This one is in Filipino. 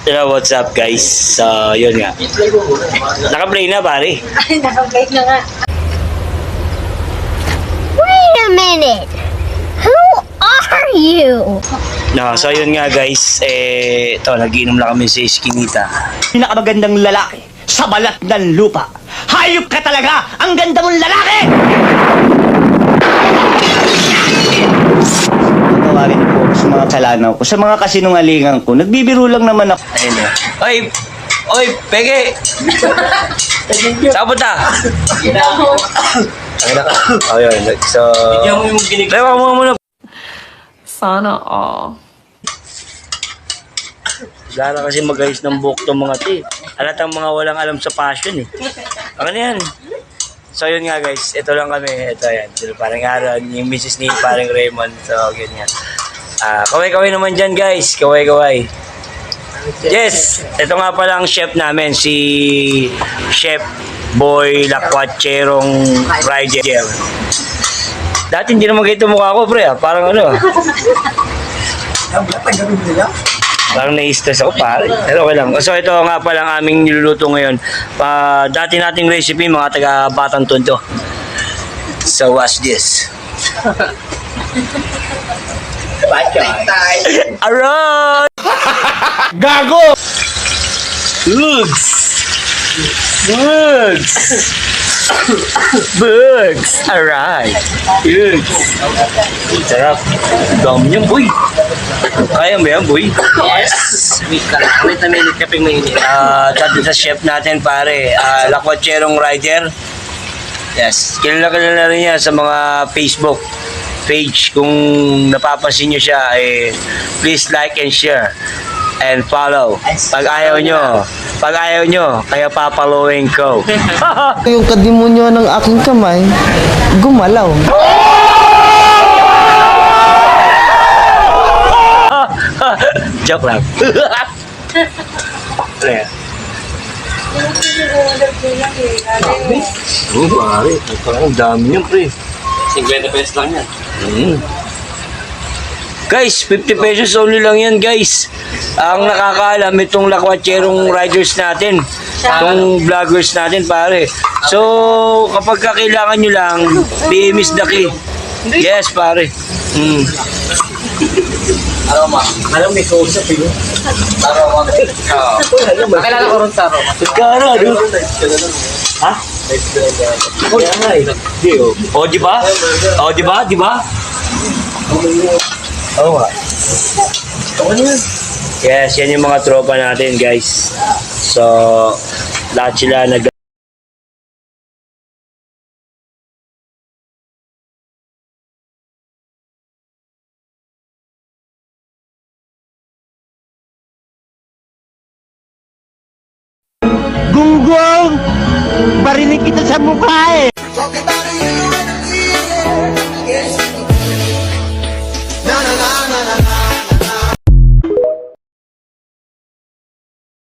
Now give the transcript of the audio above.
Hello, what's up guys? So, yun nga. Naka-play na pare. Ay, naka-play na nga. Wait a minute. Who are you? No, so yun nga guys. Ito, nagiinom lang kami sa Eskinita. Pinakamagandang lalaki sa balat ng lupa. Hayop ka talaga! Ang ganda mong lalaki! Tawagin niyo po ako sa mga kasalanan ko, sa mga kasinungalingan ko. Nagbibiro lang naman ako. Ayun na. Oy! Oy, Pege! Saan punta? Ayun, so... Lewa mo muna. Sana all. Wala na kasi mag-ayos ng buhok tong mga ti. Alatang mga walang alam sa fashion eh. Ano yan? So yun nga guys, ito lang kami. Ito yan, sila parang Aaron, yung Mrs. ni parang Raymond. So ganyan. Kaway-kaway naman dyan guys, kaway-kaway. Yes, ito nga pala ang chef namin, si Chef Boy Lakwatcherong Rider. Dati hindi naman ganito mukha ko pre, parang ano. Parang na-stress ako pare. Pero okay lang. So ito nga pala ang aming niluluto ngayon. Dati nating recipe mga taga Batang Tondo. So watch this. Aron! Gago! Bugs! Bugs! Bugs! Alright! Bugs! Sarap. Dami niyan, boy. Kaya mo yan, boy? Yes! Wait ka lang. Wait na minute kaping mainit. Dati sa chef natin, pare. Lakwatcherong Rider. Yes. Kilala rin niya sa mga Facebook page. Kung napapansin nyo siya, please like and share. And follow. Pag ayaw nyo, kaya papalowin ko. Yung kadimonyo ng aking kamay, gumalaw. Joke lang. Ayan. Oo, pare. Ang dami niyan, pre. 50 pesos lang yan. Guys, 50 pesos only lang yan, guys. Ang nakakaalam, itong Lakwatcherong Riders natin. Itong vloggers natin, pare. So, kapag kailangan nyo lang, PM is the key. Yes, pare. Alam may kausap yun. Nakilala ko rin sa Aroma. Pagkara, ano? Ha? Kaya nga eh. O, di ba? O, di ba? Di ba? Oo nga. Yes, yan yung mga tropa natin, guys. So, lahat sila nag Gunggong! Barinig kita sa mukha eh!